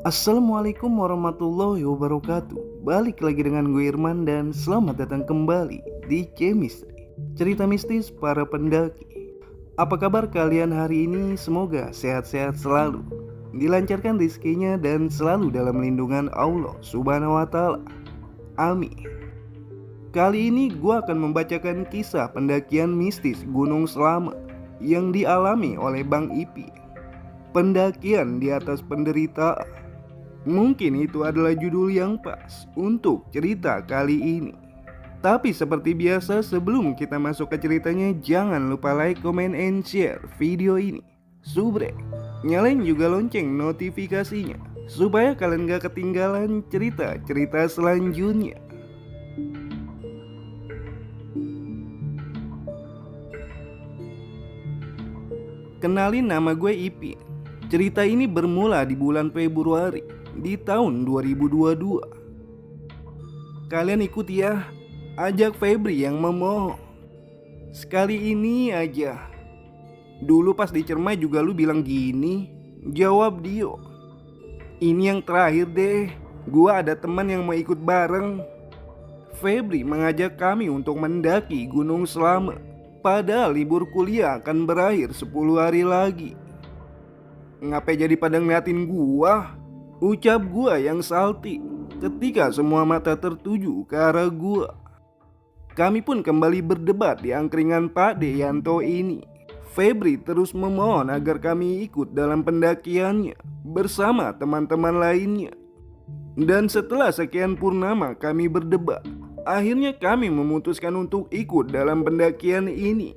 Assalamualaikum warahmatullahi wabarakatuh. Balik lagi dengan gue Irman dan selamat datang kembali di Chemistry, cerita mistis para pendaki. Apa kabar kalian hari ini? Semoga sehat-sehat selalu, dilancarkan rezekinya dan selalu dalam lindungan Allah Subhanahu wa Ta'ala. Amin. Kali ini gue akan membacakan kisah pendakian mistis Gunung Slamet yang dialami oleh Bang Ipi. Pendakian di atas penderitaan. Mungkin itu adalah judul yang pas untuk cerita kali ini. Tapi seperti biasa, sebelum kita masuk ke ceritanya, jangan lupa like, comment, and share video ini. Subrek, nyalain juga lonceng notifikasinya supaya kalian gak ketinggalan cerita-cerita selanjutnya. Kenalin, nama gue Ipi. Cerita ini bermula di bulan Februari di tahun 2022. Kalian ikut ya, ajak Febri yang memohon. Sekali ini aja. Dulu pas di Cermai juga lu bilang gini. Jawab Dio, ini yang terakhir deh, gua ada teman yang mau ikut bareng. Febri mengajak kami untuk mendaki Gunung Slamet. Padahal libur kuliah akan berakhir 10 hari lagi. Ngapain jadi pada ngeliatin gua? Ucap gua yang salty ketika semua mata tertuju ke arah gua. Kami pun kembali berdebat di angkringan Pak Deyanto ini. Febri terus memohon agar kami ikut dalam pendakiannya bersama teman-teman lainnya. Dan setelah sekian purnama kami berdebat, akhirnya kami memutuskan untuk ikut dalam pendakian ini.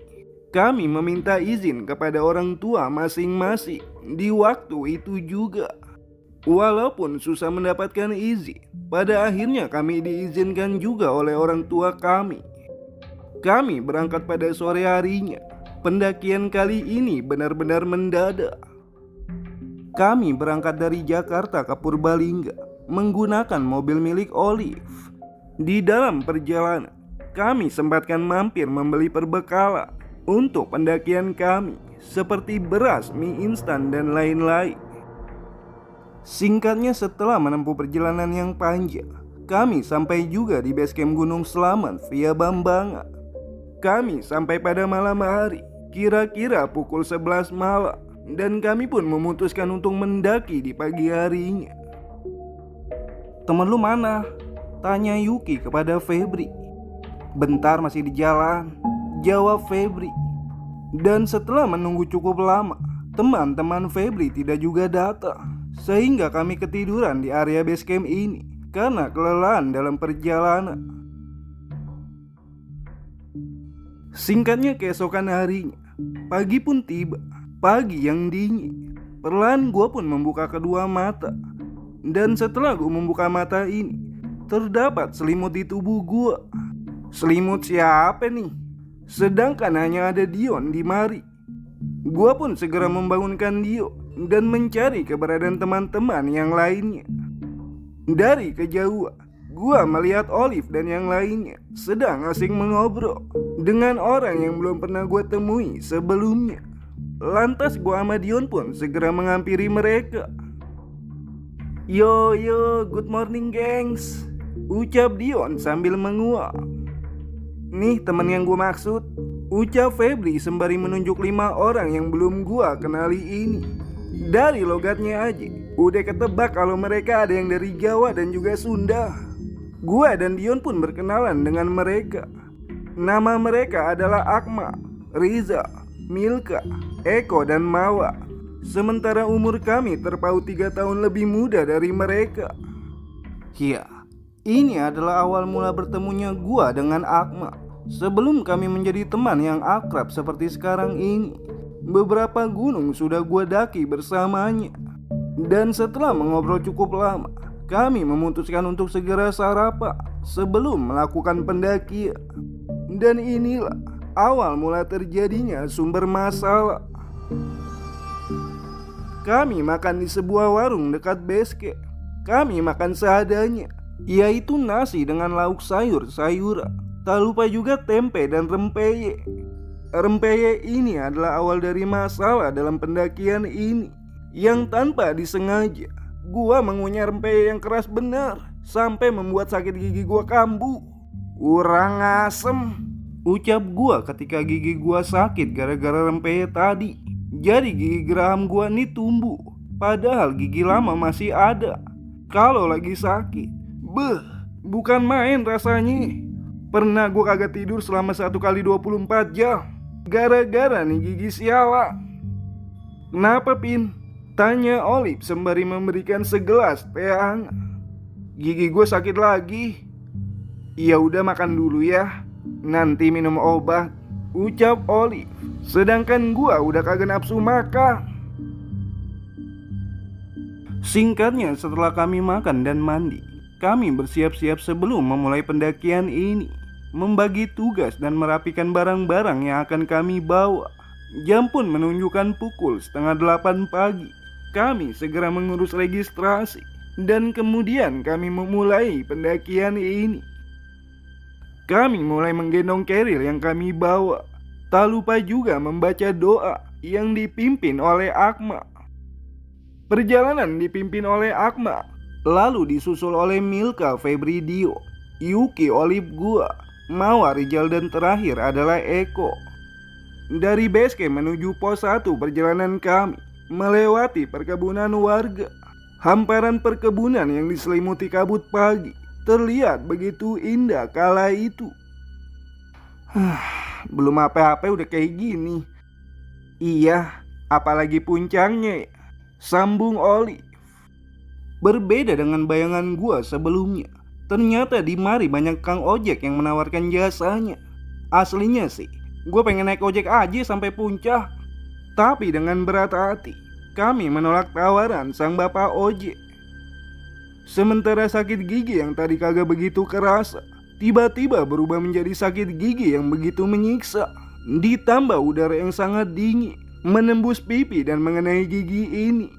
Kami meminta izin kepada orang tua masing-masing di waktu itu juga. Walaupun susah mendapatkan izin, pada akhirnya kami diizinkan juga oleh orang tua kami. Kami berangkat pada sore harinya. Pendakian kali ini benar-benar mendadak. Kami berangkat dari Jakarta ke Purbalingga menggunakan mobil milik Olive. Di dalam perjalanan, kami sempatkan mampir membeli perbekalan untuk pendakian kami, seperti beras, mie instan, dan lain-lain. Singkatnya, setelah menempuh perjalanan yang panjang, kami sampai juga di base camp Gunung Slamet via Bambangan. Kami sampai pada malam hari, kira-kira pukul 11 malam, dan kami pun memutuskan untuk mendaki di pagi harinya. Temen lu mana? Tanya Yuki kepada Febri. Bentar, masih di jalan, jawab Febri. Dan setelah menunggu cukup lama, teman-teman Febri tidak juga datang, sehingga kami ketiduran di area base camp ini karena kelelahan dalam perjalanan. Singkatnya, keesokan harinya, pagi pun tiba. Pagi yang dingin. Perlahan gue pun membuka kedua mata. Dan setelah gue membuka mata ini, terdapat selimut di tubuh gue. Selimut siapa nih? Sedangkan hanya ada Dion di mari. Gua pun segera membangunkan Dio dan mencari keberadaan teman-teman yang lainnya. Dari kejauhan, gua melihat Olive dan yang lainnya sedang asing mengobrol dengan orang yang belum pernah gua temui sebelumnya. Lantas gua sama Dion pun segera menghampiri mereka. Yo, good morning gengs, ucap Dion sambil menguap. Nih teman yang gue maksud, ucap Febri sembari menunjuk 5 orang yang belum gue kenali ini. Dari logatnya aja, udah ketebak kalau mereka ada yang dari Jawa dan juga Sunda. Gue dan Dion pun berkenalan dengan mereka. Nama mereka adalah Akmal, Riza, Milka, Eko, dan Mawa. Sementara umur kami terpaut 3 tahun lebih muda dari mereka. Ya, ini adalah awal mula bertemunya gua dengan Akmal. Sebelum kami menjadi teman yang akrab seperti sekarang ini, beberapa gunung sudah gua daki bersamanya. Dan setelah mengobrol cukup lama, kami memutuskan untuk segera sarapan sebelum melakukan pendakian. Dan inilah awal mula terjadinya sumber masalah. Kami makan di sebuah warung dekat base camp. Kami makan seadanya, yaitu nasi dengan lauk sayur-sayuran. Tak lupa juga tempe dan rempeyek. Rempeyek ini adalah awal dari masalah dalam pendakian ini, yang tanpa disengaja Gua mengunyah rempeyek yang keras bener sampai membuat sakit gigi gua kambuh. Kurang asem, ucap gua ketika gigi gua sakit gara-gara rempeyek tadi. Jadi gigi geraham gua nih tumbuh, padahal gigi lama masih ada. Kalau lagi sakit, bukan main rasanya. Pernah gua kagak tidur selama 1 kali 24 jam gara-gara nih gigi siala. Kenapa, Pin? Tanya Olive sembari memberikan segelas teh hangat. Gigi gue sakit lagi. Ya udah makan dulu ya, nanti minum obat, ucap Olive. Sedangkan gue udah kagak nafsu makan. Singkatnya, setelah kami makan dan mandi, kami bersiap-siap sebelum memulai pendakian ini, membagi tugas dan merapikan barang-barang yang akan kami bawa. Jam pun menunjukkan pukul 7:30 pagi. Kami segera mengurus registrasi dan kemudian kami memulai pendakian ini. Kami mulai menggendong keril yang kami bawa. Tak lupa juga membaca doa yang dipimpin oleh Akmal. Perjalanan dipimpin oleh Akmal, lalu disusul oleh Milka, Febridio, Yuki, Olive gua, Mawar, Rijal, dan terakhir adalah Eko. Dari base camp menuju pos 1 perjalanan kami melewati perkebunan warga. Hamparan perkebunan yang diselimuti kabut pagi terlihat begitu indah kala itu. Belum apa-apa udah kayak gini. Iya, apalagi puncaknya, sambung Olive. Berbeda dengan bayangan gua sebelumnya, ternyata di mari banyak kang ojek yang menawarkan jasanya. Aslinya sih, gua pengen naik ojek aja sampai puncak. Tapi dengan berat hati, kami menolak tawaran sang bapak ojek. Sementara sakit gigi yang tadi kagak begitu kerasa, tiba-tiba berubah menjadi sakit gigi yang begitu menyiksa. Ditambah udara yang sangat dingin menembus pipi dan mengenai gigi ini.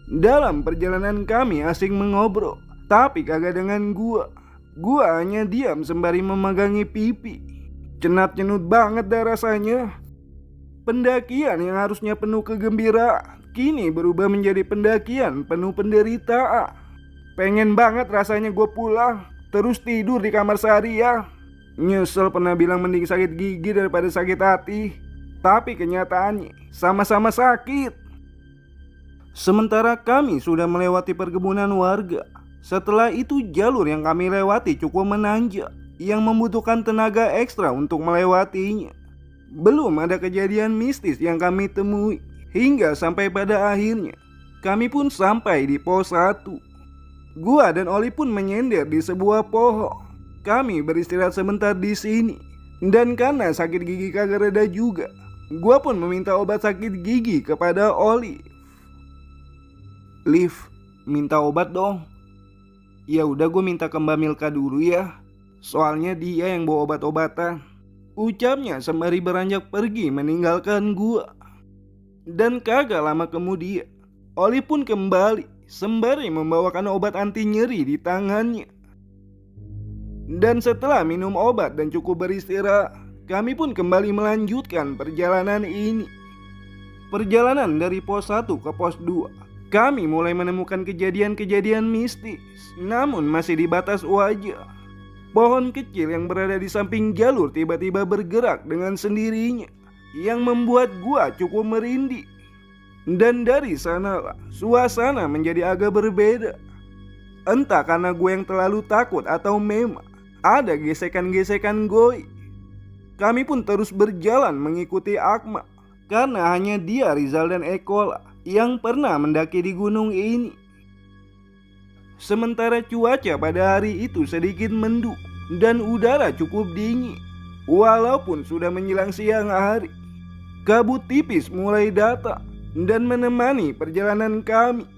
Dalam perjalanan kami asing mengobrol, tapi kagak dengan gua. Gua hanya diam sembari memegangi pipi. Cenut-cenut banget dah rasanya. Pendakian yang harusnya penuh kegembiraan kini berubah menjadi pendakian penuh penderitaan. Pengen banget rasanya gue pulang, terus tidur di kamar seharian. Nyesel pernah bilang mending sakit gigi daripada sakit hati. Tapi kenyataannya sama-sama sakit. Sementara kami sudah melewati perkebunan warga. Setelah itu jalur yang kami lewati cukup menanjak, yang membutuhkan tenaga ekstra untuk melewatinya. Belum ada kejadian mistis yang kami temui, hingga sampai pada akhirnya kami pun sampai di pos 1. Gua dan Oli pun menyender di sebuah pohon. Kami beristirahat sebentar di sini, dan karena sakit gigi kagak reda juga, gua pun meminta obat sakit gigi kepada Oli. Liv, minta obat dong. Ya udah, gue minta ke Mbak Milka dulu ya, soalnya dia yang bawa obat-obatan, ucapnya sembari beranjak pergi meninggalkan gua. Dan kagak lama kemudian, Oli pun kembali sembari membawakan obat anti nyeri di tangannya. Dan setelah minum obat dan cukup beristirahat, kami pun kembali melanjutkan perjalanan ini. Perjalanan dari pos 1 ke pos 2, kami mulai menemukan kejadian-kejadian mistis, namun masih di batas wajar. Pohon kecil yang berada di samping jalur tiba-tiba bergerak dengan sendirinya, yang membuat gua cukup merinding. Dan dari sanalah suasana menjadi agak berbeda. Entah karena gue yang terlalu takut atau memang ada gesekan-gesekan goib. Kami pun terus berjalan mengikuti Akmal, karena hanya dia, Rizal, dan Eko yang pernah mendaki di gunung ini. Sementara cuaca pada hari itu sedikit mendung dan udara cukup dingin. Walaupun sudah menjelang siang hari, kabut tipis mulai datang dan menemani perjalanan kami.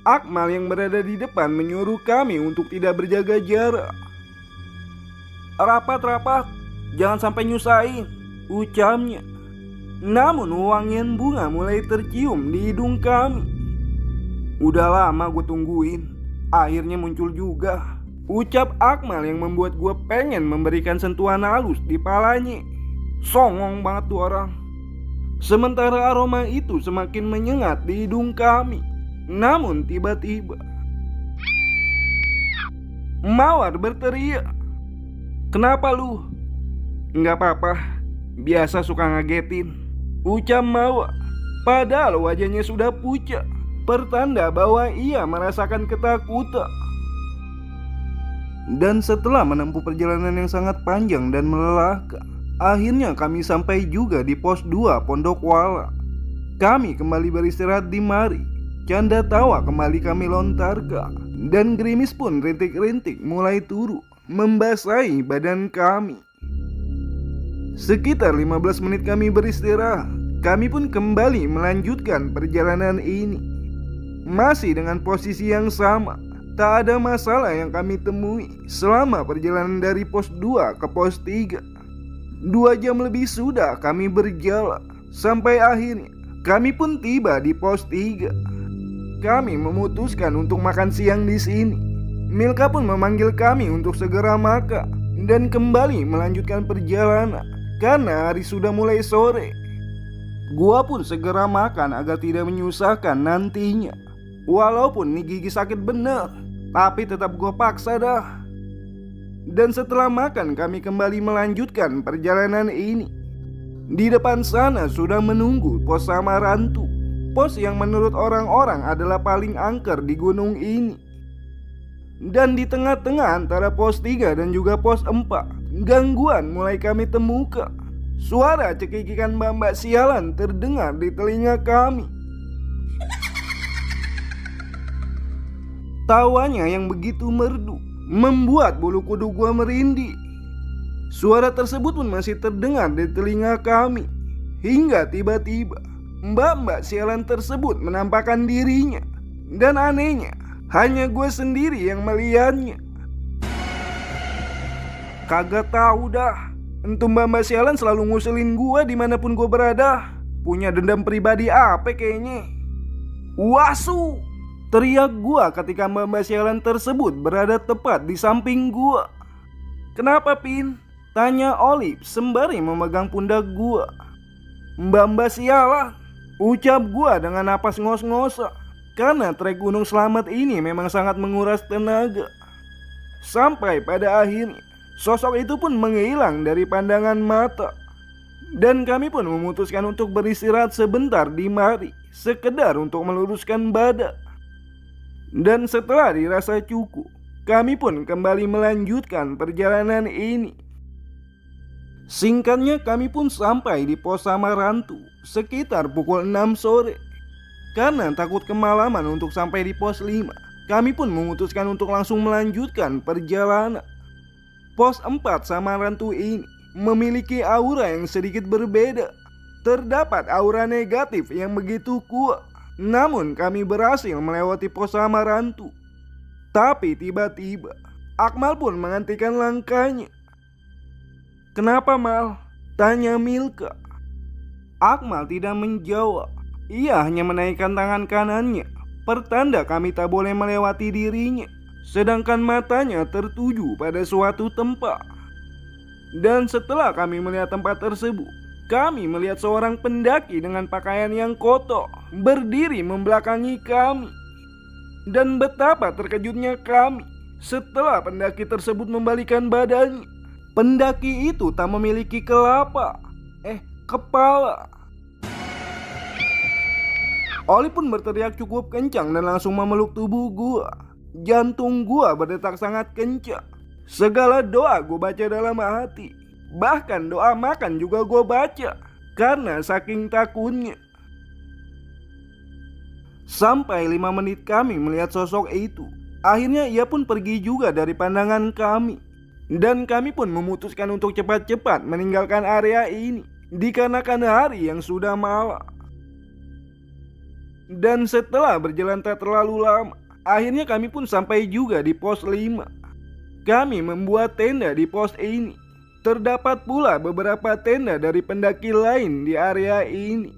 Akmal yang berada di depan menyuruh kami untuk tidak berjaga jarak. Rapat-rapat, jangan sampai nyusahin, ucapnya. Namun wangian bunga mulai tercium di hidung kami. Udah lama gue tungguin, akhirnya muncul juga, ucap Akmal yang membuat gue pengen memberikan sentuhan halus di palanya. Songong banget tuh orang. Sementara aroma itu semakin menyengat di hidung kami, Namun tiba-tiba Mawar berteriak, "Kenapa lu?" "Nggak apa-apa, biasa suka ngagetin," ucap Mawar. Padahal wajahnya sudah pucat, pertanda bahwa ia merasakan ketakutan. Dan setelah menempuh perjalanan yang sangat panjang dan melelahkan, akhirnya kami sampai juga di pos 2 Pondok Wala. Kami kembali beristirahat di mari. Canda tawa kembali kami lontarkan, dan gerimis pun rintik-rintik mulai turun membasahi badan kami. Sekitar 15 menit kami beristirahat. Kami pun kembali melanjutkan perjalanan ini. Masih dengan posisi yang sama. Tak ada masalah yang kami temui selama perjalanan dari pos 2 ke pos 3. 2 jam lebih sudah kami berjalan. Sampai akhirnya kami pun tiba di pos 3. Kami memutuskan untuk makan siang di sini. Milka pun memanggil kami untuk segera makan dan kembali melanjutkan perjalanan karena hari sudah mulai sore. Gua pun segera makan agar tidak menyusahkan nantinya. Walaupun nih gigi sakit bener, tapi tetap gua paksa dah. Dan setelah makan kami kembali melanjutkan perjalanan ini. Di depan sana sudah menunggu pos Samarantu, pos yang menurut orang-orang adalah paling angker di gunung ini. Dan di tengah-tengah antara pos 3 dan juga pos 4, gangguan mulai kami temukan. Suara cekikikan mbak-mbak sialan terdengar di telinga kami. Tawanya yang begitu merdu membuat bulu kuduk gua merinding. Suara tersebut pun masih terdengar di telinga kami. Hingga tiba-tiba mbak-mbak sialan tersebut menampakkan dirinya. Dan anehnya, hanya gue sendiri yang melihatnya. Kagak tahu dah, entu mbak-mbak sialan selalu nguselin gue dimanapun gue berada. Punya dendam pribadi apa kayaknya. "Wasu!" teriak gue ketika mbak-mbak sialan tersebut berada tepat di samping gue. "Kenapa, Pin?" tanya Olive sembari memegang pundak gue. "Mbak-mbak sialan," ucap gue dengan napas ngos-ngosan. Karena trek Gunung Selamat ini memang sangat menguras tenaga. Sampai pada akhirnya sosok itu pun menghilang dari pandangan mata. Dan kami pun memutuskan untuk beristirahat sebentar di mari, sekedar untuk meluruskan badan. Dan setelah dirasa cukup, kami pun kembali melanjutkan perjalanan ini. Singkatnya kami pun sampai di pos Samarantu sekitar pukul 6 sore. Karena takut kemalaman untuk sampai di pos 5, kami pun memutuskan untuk langsung melanjutkan perjalanan. Pos 4 Samarantu ini memiliki aura yang sedikit berbeda. Terdapat aura negatif yang begitu kuat. Namun kami berhasil melewati pos Samarantu. Tapi tiba-tiba Akmal pun menghentikan langkahnya. "Kenapa, Mal?" tanya Milka. Akmal tidak menjawab. Ia hanya menaikkan tangan kanannya, pertanda kami tak boleh melewati dirinya. Sedangkan matanya tertuju pada suatu tempat. Dan setelah kami melihat tempat tersebut, kami melihat seorang pendaki dengan pakaian yang kotor berdiri membelakangi kami. Dan betapa terkejutnya kami setelah pendaki tersebut membalikan badannya. Pendaki itu tak memiliki kepala. Oli pun berteriak cukup kencang dan langsung memeluk tubuh gua. Jantung gua berdetak sangat kencang. Segala doa gua baca dalam hati. Bahkan doa makan juga gua baca. Karena saking takutnya. Sampai 5 menit kami melihat sosok itu. Akhirnya ia pun pergi juga dari pandangan kami. Dan kami pun memutuskan untuk cepat-cepat meninggalkan area ini. Dikarenakan hari yang sudah malam. Dan setelah berjalan tak terlalu lama, akhirnya kami pun sampai juga di pos 5. Kami membuat tenda di pos ini. Terdapat pula beberapa tenda dari pendaki lain di area ini.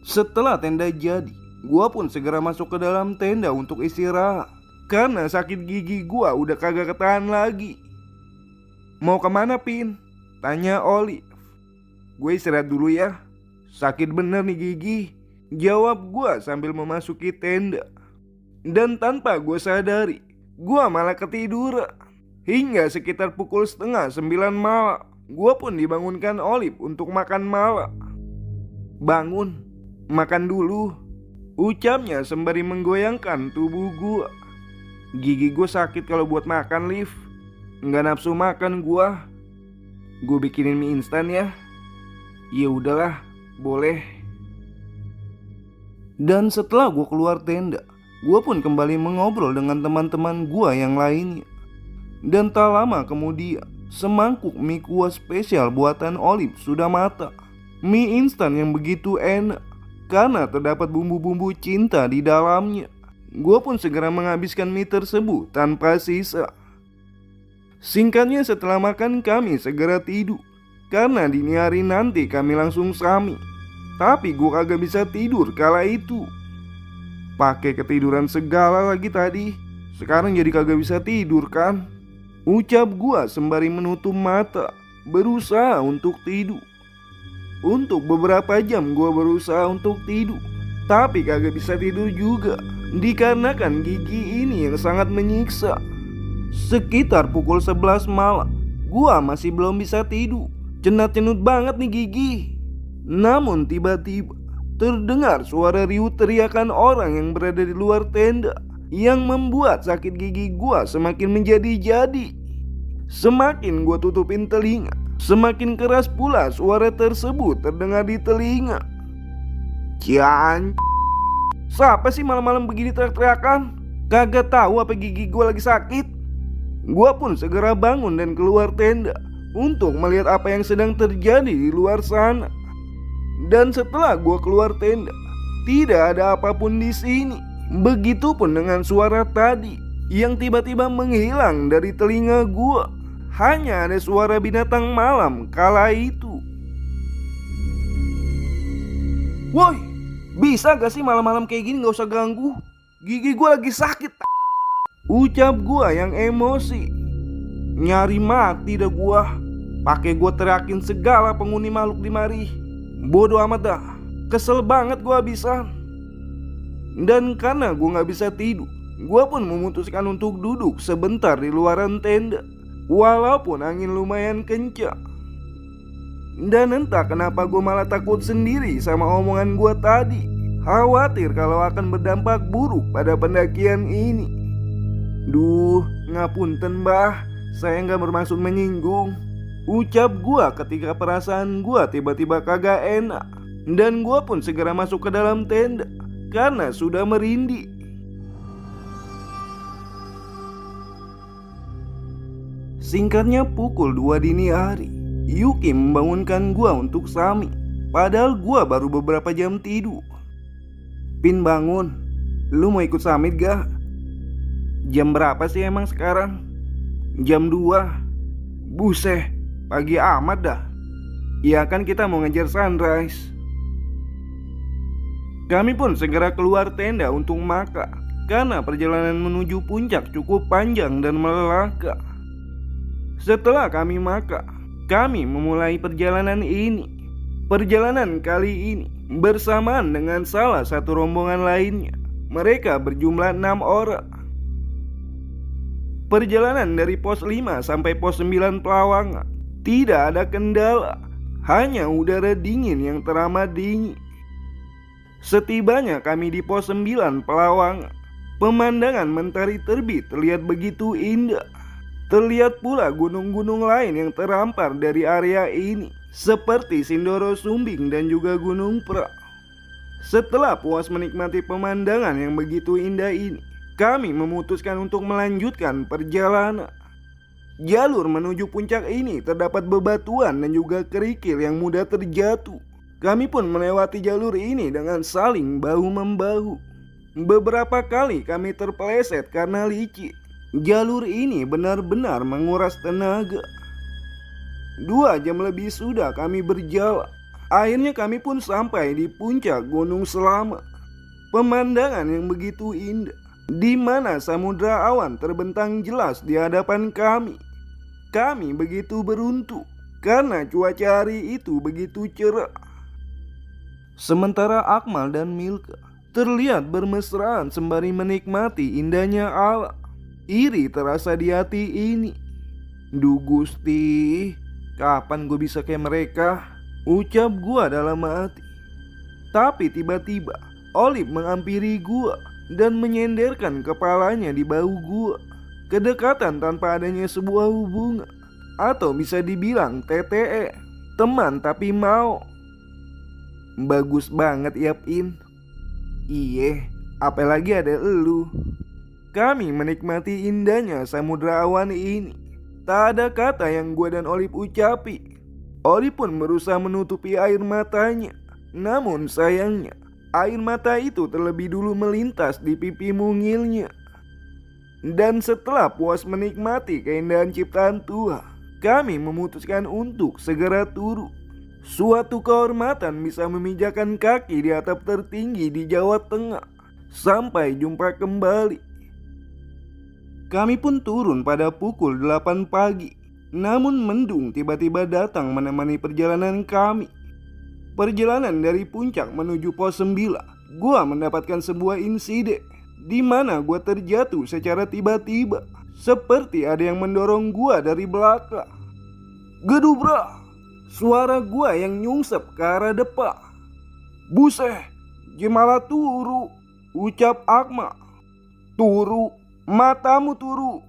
Setelah tenda jadi, gua pun segera masuk ke dalam tenda untuk istirahat. Karena sakit gigi gua udah kagak ketahan lagi. "Mau kemana, Pin?" tanya Olive. "Gue istirahat dulu ya. Sakit bener nih gigi." Jawab gua sambil memasuki tenda. Dan tanpa gua sadari, gua malah ketiduran. Hingga sekitar pukul setengah 9 malam, gua pun dibangunkan Olive untuk makan malam. "Bangun, makan dulu," ucapnya sembari menggoyangkan tubuh gua. "Gigi gua sakit kalau buat makan, Liv. Nggak nafsu makan gua. Gua bikinin mie instan ya." "Ya udahlah, boleh." Dan setelah gua keluar tenda, gua pun kembali mengobrol dengan teman-teman gua yang lainnya. Dan tak lama kemudian, semangkuk mie kuah spesial buatan Olive sudah matang. Mie instan yang begitu enak karena terdapat bumbu-bumbu cinta di dalamnya. Gua pun segera menghabiskan mie tersebut tanpa sisa. Singkatnya, setelah makan kami segera tidur karena dini hari nanti kami langsung sami. Tapi gua kagak bisa tidur kala itu. Pakai ketiduran segala lagi tadi. Sekarang jadi kagak bisa tidur kan? Ucap gua sembari menutup mata, berusaha untuk tidur. Untuk beberapa jam gua berusaha untuk tidur, tapi kagak bisa tidur juga, dikarenakan gigi ini yang sangat menyiksa. Sekitar pukul 11 malam, gua masih belum bisa tidur. Cenut-cenut banget nih gigi. Namun tiba-tiba terdengar suara riuh teriakan orang yang berada di luar tenda, yang membuat sakit gigi gua semakin menjadi-jadi. Semakin gua tutupin telinga, semakin keras pula suara tersebut terdengar di telinga. "Cian, siapa sih malam-malam begini teriak-teriakan? Kagak tahu apa gigi gua lagi sakit?" Gua pun segera bangun dan keluar tenda untuk melihat apa yang sedang terjadi di luar sana. Dan setelah gua keluar tenda, tidak ada apapun di sini. Begitupun dengan suara tadi yang tiba-tiba menghilang dari telinga gua. Hanya ada suara binatang malam kala itu. "Woi, bisa gak sih malam-malam kayak gini gak usah ganggu? Gigi gua lagi sakit," ucap gua yang emosi. Nyari mati dah gua. Pakai gua teriakin segala penghuni makhluk di mari. Bodoh amat dah. Kesel banget gua habisan. Dan karena gue gak bisa tidur, gue pun memutuskan untuk duduk sebentar di luaran tenda, walaupun angin lumayan kencang. Dan entah kenapa gue malah takut sendiri sama omongan gue tadi. Khawatir kalau akan berdampak buruk pada pendakian ini. "Duh, ngapunten mbah, saya gak bermaksud menyinggung," ucap gue ketika perasaan gue tiba-tiba kagak enak. Dan gue pun segera masuk ke dalam tenda karena sudah merinding. Singkatnya, pukul 2 dini hari, Yuki membangunkan gua untuk sami. Padahal gua baru beberapa jam tidur. "Pin, bangun. Lu mau ikut samit gak?" "Jam berapa sih emang sekarang?" "Jam 2. Buset, pagi amat dah. Ya kan kita mau ngejar sunrise." Kami pun segera keluar tenda untuk makan, karena perjalanan menuju puncak cukup panjang dan melelahkan. Setelah kami makan, kami memulai perjalanan ini. Perjalanan kali ini bersamaan dengan salah satu rombongan lainnya. Mereka berjumlah 6 orang. Perjalanan dari pos 5 sampai pos 9 Pelawangan tidak ada kendala, hanya udara dingin yang teramat dingin. Setibanya kami di pos 9 Pelawangan, pemandangan mentari terbit terlihat begitu indah. Terlihat pula gunung-gunung lain yang terhampar dari area ini, seperti Sindoro Sumbing dan juga Gunung Pra. Setelah puas menikmati pemandangan yang begitu indah ini, kami memutuskan untuk melanjutkan perjalanan. Jalur menuju puncak ini terdapat bebatuan dan juga kerikil yang mudah terjatuh. Kami pun melewati jalur ini dengan saling bahu-membahu. Beberapa kali kami terpeleset karena licin. Jalur ini benar-benar menguras tenaga. 2 jam lebih sudah kami berjalan. Akhirnya kami pun sampai di puncak Gunung Selamat. Pemandangan yang begitu indah, di mana samudra awan terbentang jelas di hadapan kami. Kami begitu beruntung karena cuaca hari itu begitu cerah. Sementara Akmal dan Milka terlihat bermesraan sembari menikmati indahnya alam. Iri terasa di hati ini. Duh Gusti, kapan gue bisa kayak mereka? Ucap gua dalam hati. Tapi tiba-tiba Olive menghampiri gua dan menyenderkan kepalanya di bahu gua. Kedekatan tanpa adanya sebuah hubungan, atau bisa dibilang TTE, teman tapi mau. Bagus banget ya Pin. Iye, apalagi ada elu. Kami menikmati indahnya samudra awan ini. Tak ada kata yang gua dan Olive ucapi. Olive pun berusaha menutupi air matanya. Namun sayangnya, air mata itu terlebih dulu melintas di pipi mungilnya. Dan setelah puas menikmati keindahan ciptaan Tuhan, kami memutuskan untuk segera turun. Suatu kehormatan bisa memijakan kaki di atap tertinggi di Jawa Tengah. Sampai jumpa kembali. Kami pun turun pada pukul 8 pagi. Namun mendung tiba-tiba datang menemani perjalanan kami. Perjalanan dari puncak menuju pos 9, gua mendapatkan sebuah insiden di mana gua terjatuh secara tiba-tiba, seperti ada yang mendorong gua dari belakang. Gedubrak! Suara gua yang nyungsep ke arah depan. Buset, gimana turu? Ucap Akmal. Turu? Matamu turu.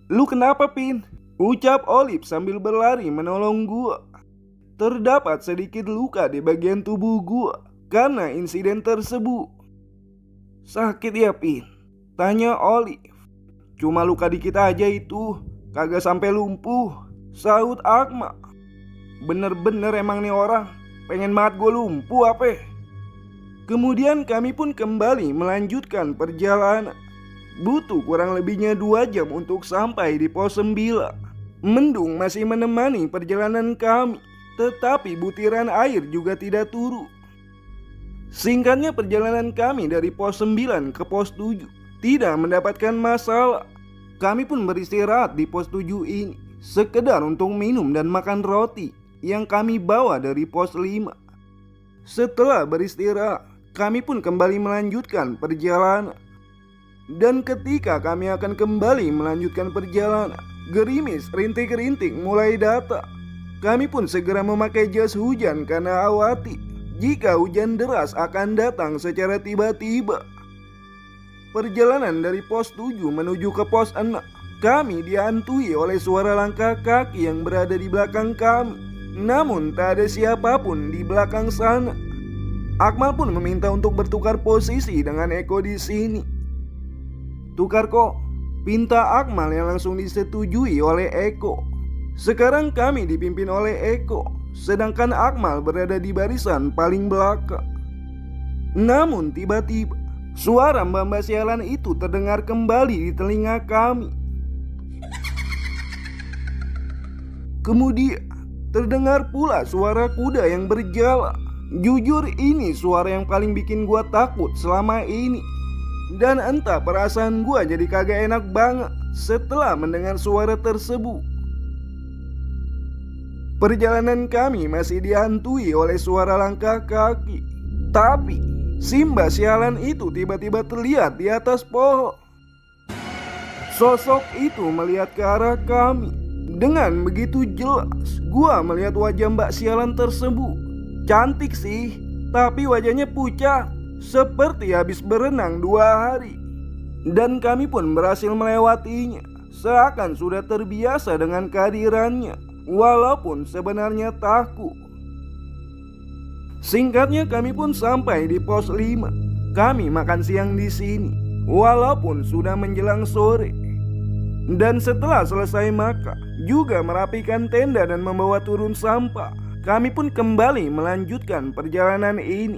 Lu kenapa Pin? Ucap Olive sambil berlari menolong gua. Terdapat sedikit luka di bagian tubuh gua karena insiden tersebut. Sakit ya Pin? Tanya Olive. Cuma luka dikit aja itu, kagak sampai lumpuh, sahut Akmal. Bener-bener emang nih orang, pengen banget gue lumpuh apa? Kemudian kami pun kembali melanjutkan perjalanan. Butuh kurang lebihnya 2 jam untuk sampai di pos 9. Mendung masih menemani perjalanan kami, tetapi butiran air juga tidak turun. Singkatnya perjalanan kami dari pos 9 ke pos 7 tidak mendapatkan masalah. Kami pun beristirahat di pos 7 ini, sekedar untuk minum dan makan roti yang kami bawa dari pos 5. Setelah beristirahat, kami pun kembali melanjutkan perjalanan. Dan ketika kami akan kembali melanjutkan perjalanan, gerimis rintik-rintik mulai datang. Kami pun segera memakai jas hujan karena khawatir jika hujan deras akan datang secara tiba-tiba. Perjalanan dari pos 7 menuju ke pos 6, kami dihantui oleh suara langkah kaki yang berada di belakang kami. Namun tak ada siapapun di belakang sana. Akmal pun meminta untuk bertukar posisi dengan Eko di sini. Tukar kok, pinta Akmal yang langsung disetujui oleh Eko. Sekarang kami dipimpin oleh Eko, sedangkan Akmal berada di barisan paling belakang. Namun tiba-tiba suara mbak-mbak sialan itu terdengar kembali di telinga kami. Kemudian terdengar pula suara kuda yang berjalan. Jujur ini suara yang paling bikin gua takut selama ini. Dan entah perasaan gua jadi kagak enak banget setelah mendengar suara tersebut. Perjalanan kami masih dihantui oleh suara langkah kaki. Tapi si mbak sialan itu tiba-tiba terlihat di atas pohon. Sosok itu melihat ke arah kami. Dengan begitu jelas gua melihat wajah mbak sialan tersebut. Cantik sih, tapi wajahnya pucat, seperti habis berenang 2 hari. Dan kami pun berhasil melewatinya, seakan sudah terbiasa dengan kehadirannya, walaupun sebenarnya takut. Singkatnya kami pun sampai di pos 5. Kami makan siang di sini, walaupun sudah menjelang sore. Dan setelah selesai makan, juga merapikan tenda dan membawa turun sampah, kami pun kembali melanjutkan perjalanan ini.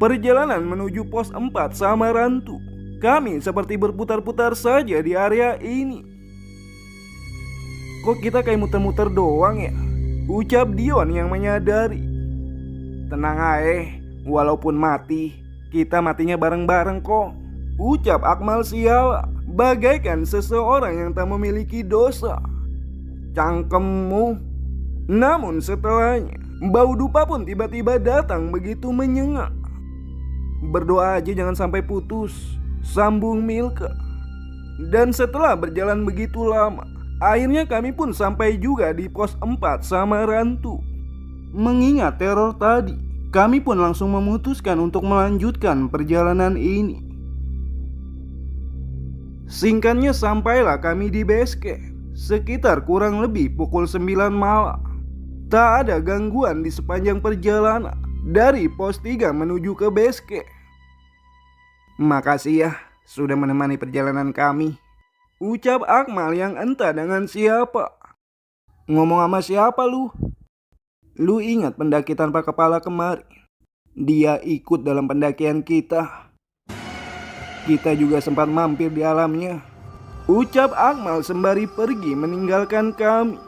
Perjalanan menuju pos 4 Samarantu. Kami seperti berputar-putar saja di area ini. Kok kita kayak muter-muter doang ya? Ucap Dion yang menyadari. Tenang aja, walaupun mati, kita matinya bareng-bareng kok. Ucap Akmal sial, bagaikan seseorang yang tak memiliki dosa. Cangkemmu. Namun setelahnya, Bau dupa pun tiba-tiba datang begitu menyengat. "Berdoa aja jangan sampai putus," sambung Milka. Dan setelah berjalan begitu lama, akhirnya kami pun sampai juga di pos 4 sama Rantu. Mengingat teror tadi, kami pun langsung memutuskan untuk melanjutkan perjalanan ini. Singkatnya sampailah kami di base camp sekitar kurang lebih pukul 9 malam. Tak ada gangguan di sepanjang perjalanan dari pos 3 menuju ke base camp. "Makasih ya sudah menemani perjalanan kami," ucap Akmal yang entah dengan siapa. "Ngomong sama siapa lu? Lu ingat pendaki tanpa kepala kemarin? Dia ikut dalam pendakian kita. Kita juga sempat mampir di alamnya," ucap Akmal sembari pergi meninggalkan kami.